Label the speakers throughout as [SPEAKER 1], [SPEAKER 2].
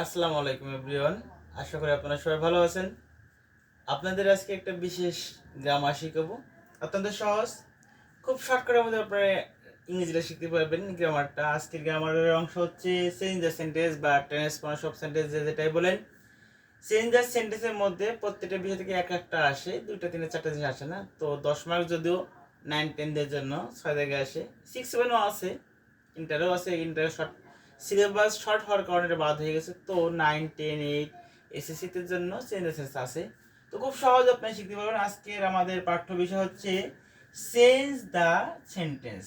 [SPEAKER 1] আসসালামু আলাইকুম এভরিওয়ান। আশা করি আপনারা সবাই ভালো আছেন। আপনাদের আজকে একটা বিশেষ গ্রামার শিখাবো, অত্যন্ত সহজ, খুব শর্টকাটের মধ্যে আপনারা ইংরেজিটা শিখতে পারবেন। গ্রামারটা আজকের গ্রামারের অংশ হচ্ছে চেঞ্জ দ্য সেন্টেন্স বা ট্রান্সফরমেশন অফ সেন্টেন্স, যেটাই বলেন। চেঞ্জ দ্য সেন্টেন্সের মধ্যে প্রত্যেকটা বিষয় থেকে এক একটা আসে, দুইটা তিনটা চারটা জিনিস আসে না। তো 10 মার্ক যদিও 9-10 দের জন্য 6 জায়গায় আসে, 6-7ও আছে, ইন্টারও আছে। ইন্টার শর্ট সিলেবাস শর্ট হওয়ার কারণে এটা বাদ হয়ে গেছে। তো 9, 10, 8 এসএসসিতে জন্য চেঞ্জেস আছে। তো খুব সহজ আপনি শিখতে পারবেন। আজকের আমাদের পাঠ্য বিষয় হচ্ছে change the sentence.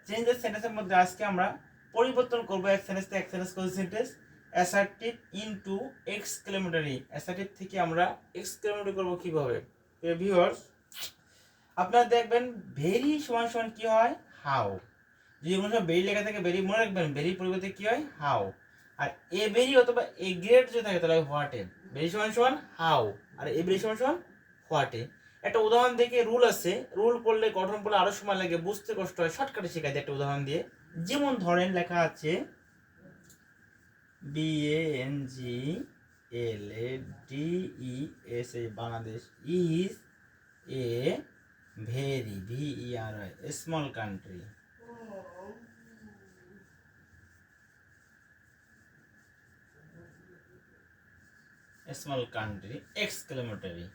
[SPEAKER 1] Change the সেন্টেন্সের মধ্যে আজকে আমরা পরিবর্তন করব এক সেন্টেন্স থেকে এক সেন্টেন্স করে sentence. Assertive into exclamatory. Assertive থেকে আমরা এক্সক্লেমেটরি করব কিভাবে? ভিউয়ার্স, আপনারা দেখবেন ভেরি সমান সমান কি হয়? হাউ। যদি কোনো সময় ভেরি লেখা থাকে, ভেরি মনে রাখবেন, ভেরি পরিবর্তে কি হয়? হাউ। আর এ ভেরি অথবা এ গ্রেড যদি থাকে তাহলে হোয়াট এ। ভেরি সমান সমান হাউ আর এ ভেরি সমান সমান হোয়াট এ। একটা উদাহরণ দেখে, রুল আছে, রুল পড়লে গঠন পড়লে আরো সময় লাগে, বুঝতে কষ্ট হয়, শর্টকাটে শেখা যায় একটা উদাহরণ দিয়ে। যেমন ধরেন লেখা আছে BANGLADES Bangladesh is a very VERY small country. Small country exclamatory.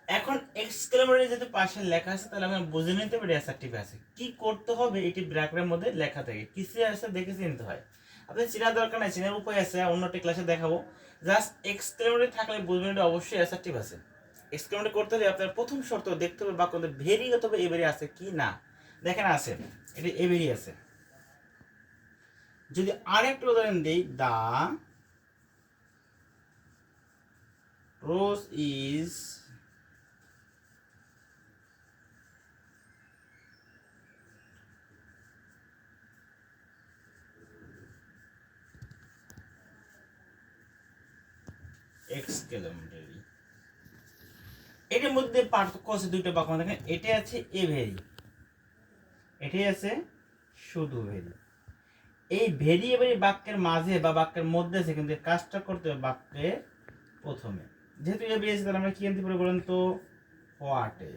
[SPEAKER 1] এখন এক্সক্লেমেটরি যেহেতু পাশে লেখা আছে, তাহলে আমরা বুঝে নিতে পারি অ্যাসার্টিভ আছে। কি করতে হবে এটি ব্র্যাকেটের মধ্যে লেখা থাকে, কিসে আছে দেখে চিনতে হয়। আপনি চেনার দরকার নাই, চেনার উপায় আছে, অন্যটি ক্লাসে দেখাবো। জাস্ট এক্সক্লেমেটরি থাকলে বুঝবেন এটা অবশ্যই অ্যাসার্টিভ আছে। এক্সক্লেমেটরি করতে হলে আপনার প্রথম শর্ত দেখতে হবে বাক্য ভেরি অথবা এভেরি আছে কি না। দেখেন আছে, এটি এভেরি আছে। যদি আরেকটা উদাহরণ দিই, দা রোজ ইজ এক্সক্লেমেটরি। এটার মধ্যে পার্থক্য আছে দুইটা বাক্য। দেখেন এটা আছে এ ভেরি, এটাই আছে শুধু ভেরি। এই ভেরি এবারে বাক্যের মাঝে বা বাক্যের মধ্যে আছে, কিন্তু কাজটা করতে হবে বাক্যের প্রথমে। যেহেতু এ ভেরি আছে তাহলে আমরা কি আনতে পারি বলেন তো? What a.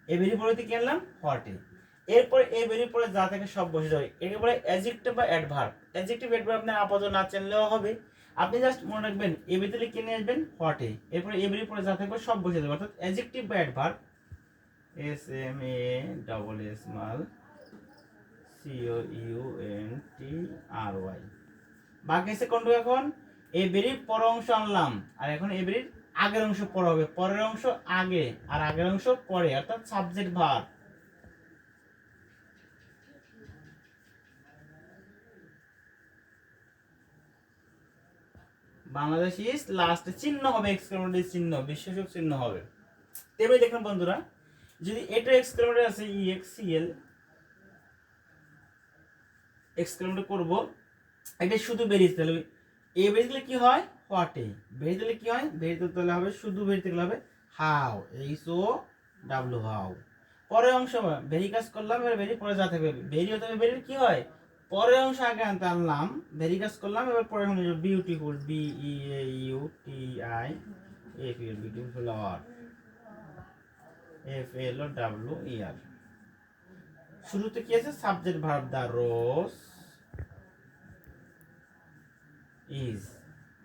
[SPEAKER 1] এ ভেরি পরে কি আনলাম? What a. এরপরে এ ভেরি পরে যা থাকে সব বসে যাবে। একে বলে অ্যাডজেক্টিভ বা অ্যাডভার্ব। অ্যাডজেক্টিভ অ্যাডভার্ব আপনি আপাতত না জানলেও হবে। আপনি জাস্ট মনে রাখবেন এ ভেরি কি নিয়ে আসবেন? What a. এরপরে এ ভেরি পরে যা থাকবে সব বসে যাবে, অর্থাৎ অ্যাডজেক্টিভ বা অ্যাডভার্ব। SMASSCOUNTRY। বাকি আছে কোনটুকু? এখন এ ভেরির পর অংশ আনলাম, আর এখন এ ভেরির আগের অংশ পরে হবে। পরের অংশ আগে আর আগের অংশ পরে, অর্থাৎ সাবজেক্ট ভার্ব। বাংলাদেশ ইজ লাস্টে চিহ্ন হবে, এক্সক্লেমেটরি চিহ্ন, বিশেষক চিহ্ন হবে। তেমনি দেখুন বন্ধুরা, যদি এটা এক্সক্লেমেটরি আছে EXCL এক্সক্লেমেটরি করব, এটা শুধু বেরিয়ে তাহলে এ বেরিয়ে দিলে কি হয়? What a. বেরিয়ে দিলে কি হয়? বেরিয়ে দিলে তাহলে হবে শুধু, বেরিয়ে দিলে হবে হাউ, HOW হাউ। পরের অংশ বেরি কাজ করলাম, এবার বেরি পরে যা থাকবে বেরি হতে হবে। বেরির কি হয়? পরের অংশ আগে আনতে আনলাম, ভেরি কাজ করলাম, এবার পরের অংশ বিউটিফুল, BEAUTIFUL বিউটিফুল, আর FLOWER। শুরুতে কি আছে? Subject verb the rose is,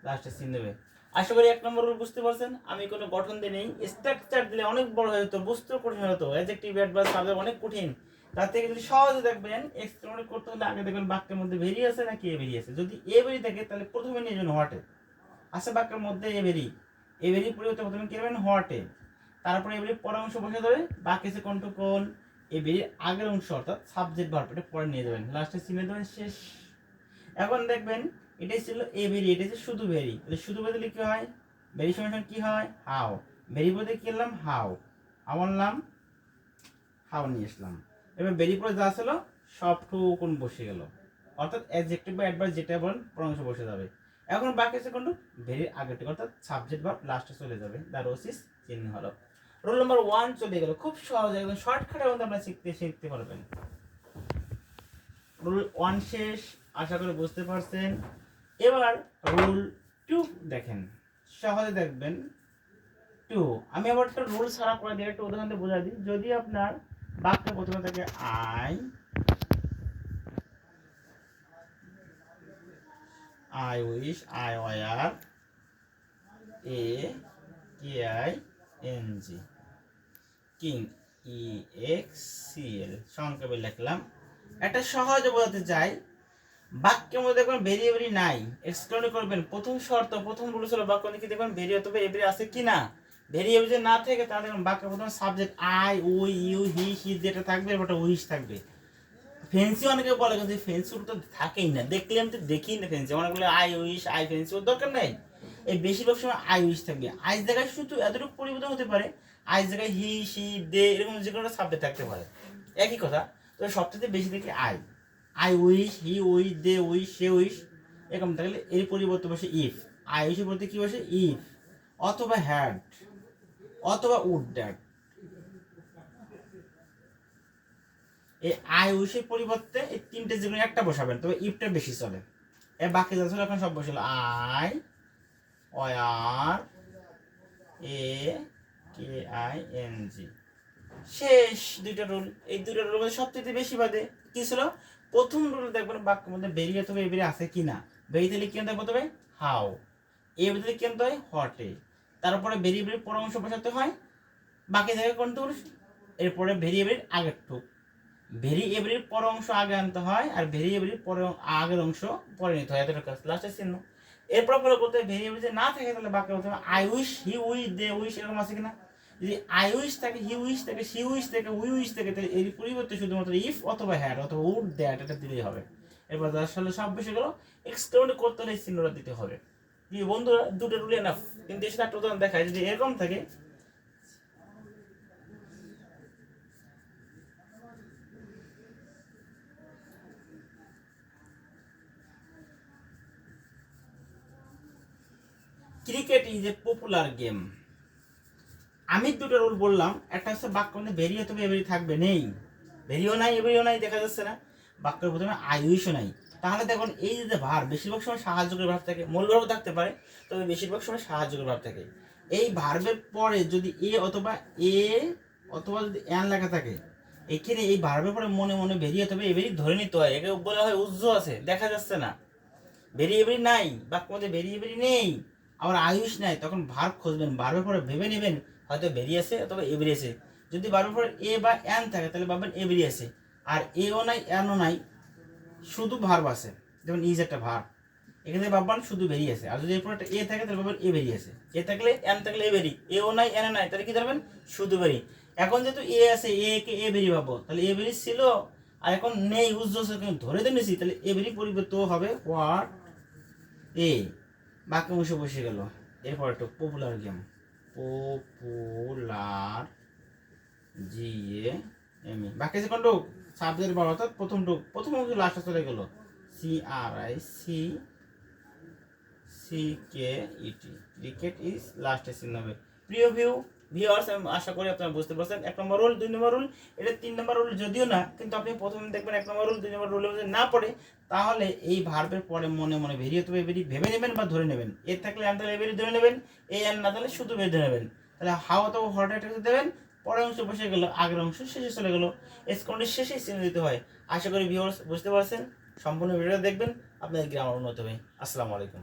[SPEAKER 1] লাস্টে চিহ্ন দেবে। আশা করি 1 নম্বর রুল বুঝতে পারছেন। আমি কোনো গঠন দিয়ে নেই, স্ট্রাকচার দিলে অনেক বড় হয়ে যেত, বুঝতেও কঠিন হতো। অ্যাডজেক্টিভ অ্যাডভার্ব সাবজেক্ট অনেক কঠিন। তার থেকে যদি সহজে দেখবেন এক্সপ্লেন করতে হলে আগে দেখবেন বাক্যের মধ্যে ভেরি আছে নাকি এ ভেরি আছে। যদি এ ভেরি থাকে তাহলে প্রথমে নিয়ে যাবেন হোয়াট এ। আছে বাক্যের মধ্যে এ ভেরি, এ ভেরি পরিবর্তে প্রথমে কি করবেন? What a. তারপরে এ ভেরি পরের অংশ বসে যাবে, বাকি আছে কোন এ ভেরির আগের অংশ, অর্থাৎ সাবজেক্ট ভার্ব, এটা পরে নিয়ে যাবেন, লাস্টে চিহ্ন দেবেন, শেষ। এখন দেখবেন এটাই ছিল এ ভেরি, এটা হচ্ছে শুধু ভেরি। তাহলে শুধু ভেরি দিলে কি হয়? ভেরি সমান কি হয়? হাউ। ভেরি বলতে কি করলাম? হাউ। আমার নাম হাউ নিয়ে আসলাম। এবার ভেরি পরে যা ছিল সবটুকুন বসে গেল, অর্থাৎ অ্যাডজেক্টিভ বা অ্যাডভার্ব যেটা বলেন পর অংশ বসে যাবে। এখন বাকি আছে কোনটু? ভেরির আগেরটুকু, অর্থাৎ সাবজেক্ট ভার্ব লাস্টে চলে যাবে। দা রোজ ইজ চিহ্ন হলো। রোল নাম্বার 1 চলে গেল। খুব সহজ, একদম শর্টকাটের মধ্যে আমরা শিখতে পারবেন। রুল 1 শেষ, আশা করি বুঝতে পারছেন। এবার রুল 2 দেখেন, সহজে দেখবেন 2। আমি আবার একটা রুল ছাড়া করে দিয়ে একটা উদাহরণ দিয়ে বোঝাই দিই। যদি আপনার বাক্যে প্রথমে থাকে I wish, I wire, a k i n g, king EXCL সংক্ষেপে লিখলাম। একটা সহজে বোঝাতে চাই, বাক্যের মধ্যে দেখবেন ভেরিয়েবলই নাই, এক্সক্লুড করবেন। প্রথম শর্ত, প্রথম রুল ছিল বাক্য কি দেখবেন ভেরি অথবা এভরি আছে কি না। ভেরিয়েবল যদি না থাকে তাহলে দেখবেন বাক্যের প্রথম সাবজেক্ট আই, উই, ইউ, হি, হি যেটা থাকবে ওটা উইশ থাকবে। ফেন্সি অনেকে বলে কিন্তু ফেন্সি তো থাকেই না, দেখলে আমি তো দেখি না ফেন্সি, অনেকগুলো আই উইশ, আই ফেন্সি ওর দরকার নেই। এই বেশিরভাগ সময় আই উইশ থাকবে। আই জায়গায় শুধু এতটুকু পরিবর্তন হতে পারে, আই জায়গায় হি, সি, দে এরকম যে কোনো সাবজেক্ট থাকতে পারে, একই কথা। তবে সবচেয়ে বেশি দেখি I wish, he wish, they wish, she wish এরকম থাকলে এর পরিবর্তে বসে ইফ। আই উইশের বলতে কি বসে ইফ, অথবা হ্যাড, অথবা উড দ্যাট। এই আই উইশের পরিবর্তে এই তিনটে যেগুলো একটা বসাবেন, তবে ইফটা বেশি চলে। এর বাকি যা ছিল এখন সব বসলো I, were, A K I N G. শেষ দুইটা রুল, এই দুইটা রুল মধ্যে সবচেয়ে বেশি বাদে কি ছিল, প্রথম রুল দেখবেন বাক্যের মধ্যে বেরিয়ে অথবা এবারে আছে কিনা। বেরিয়ে দিলে কি আনতে হবে হাউ, এ বদলে কি আনতে হয় হটে। তারপরে ভেরিয়েবলের পর অংশ বসাতে হয়, বাকি জায়গায় কোনটা এরপরে ভেরিয়েবলের আগের টুক। ভেরিয়েবলের পর অংশ আগে আনতে হয় আর ভেরিয়েবলের পরে আগের অংশ পরে নিতে হয়, এতটা কাজ লাস্টের চিহ্ন। এরপর ফলো করতে ভেরিয়েবল যদি না থাকে তাহলে বাক্যে বলতে হবে I wish, he wish, they wish এরকম আছে কিনা। যদি আই উইশ থাকে, হি উইশ থাকে, সি উইশ থাকে, উই উইশ থাকে, তাহলে এর পরিবর্তে শুধুমাত্র ইফ অথবা হ্যাড অথবা উড দ্যাট এটা দিলেই হবে। এরপর আসলে সব বিষয়গুলো এক্সক্লুড করতে হলে চিহ্নটা দিতে হবে। কি বন্ধুরা, দুটো রুল এনাফ। কিন্তু এর সাথে একটা উদাহরণ দেখায়, যদি এরকম থাকে cricket is a popular game. আমি দুটো রুল বললাম, একটা হচ্ছে বাক্য মধ্যে ভেরি অথবা এভরি থাকবে, নেই ভেরিও নাই এভরিও নাই, দেখা যাচ্ছে না। বাক্যের প্রথমে আই উইশও নাই। তাহলে দেখুন এই যে ভার বেশিরভাগ সময় সাহায্যের ভাব থাকে, মূল ভাব থাকতে পারে, তবে বেশিরভাগ সময় সাহায্যের ভাব থাকে। এই ভার্বের পরে যদি এ অথবা যদি এন লেখা থাকে, এখানে এই ভার্বের পরে মনে মনে ভেরি অথবা এভরি ধরে নিতে হয়। একে বলা হয় উজ্জ আছে, দেখা যাচ্ছে না, ভেরি এভরি নাই, বাক্যের মধ্যে ভেরি এভরি নেই, আবার আয়ুষ নাই। তখন ভার্ব খুঁজবেন, ভার্বের পরে ভেবে নেবেন হয়তো বেরিয়েছে অথবা এবেরিয়েছে। যদি ভার্বের পরে এ বা এন থাকে তাহলে ভাববেন এ বেরিয়েছে। আর এও নাই এনও নাই, শুধু ভার্ব আছে, যেমন ইজ একটা ভার্ব, এখানে ভাববেন শুধু বেরিয়েছে। আর যদি এরপর একটা এ থাকে তাহলে ভাববেন এ বেরিয়েছে। এ থাকলে এন থাকলে এ বেরি, এও নাই এনও নাই, তাহলে কি ধরবেন শুধু বেরি। এখন যেহেতু এ আছে, এ কে এ বেরি ভাবো, তাহলে এ বেরি ছিল আর এখন নেই, উজ্জ্বল ধরে দিয়েছি, তাহলে এ বেরি পরিবর্তন হবে হোয়াট এ, বাক্য অংশ বসে গেল। এরপর একটু পপুলার গেম, পপুলার GAME, বাকি যে কোনটুক সাবজেক্ট বড়, অর্থাৎ প্রথম অংশ লাস্টে চলে গেল CRICKET, ক্রিকেট ইজ লাস্টে চিহ্ন হবে। প্রিয় ভিউয়ার্স, আমি আশা করি আপনারা বুঝতে পারছেন 1 নম্বর রুল, 2 নম্বর রুল, এটা 3 নম্বর রুল যদিও না, কিন্তু আপনি প্রথমে দেখবেন 1 নম্বর রুল 2 নম্বর রুলের মধ্যে না পড়ে, তাহলে এই ভার্বের পরে মনে মনে ভেরি অথবা এভরি ভেবে নেবেন বা ধরে নেবেন। এর থাকলে এন থাকলে এভরি ধরে নেবেন, এই এন না থাকলে শুধু বের ধরে নেবেন। তাহলে হাউ অথবা হট একটা দেবেন, পরের অংশ বসে গেল, আগের অংশ শেষে চলে গেল। এসকন্ডের শেষে চিহ্ন দিতে হয়। আশা করি ভিউয়ার্স বুঝতে পারছেন। সম্পূর্ণ ভিডিওটা দেখবেন, আপনাদের গ্রামার উন্নত হবে। আসসালামু আলাইকুম।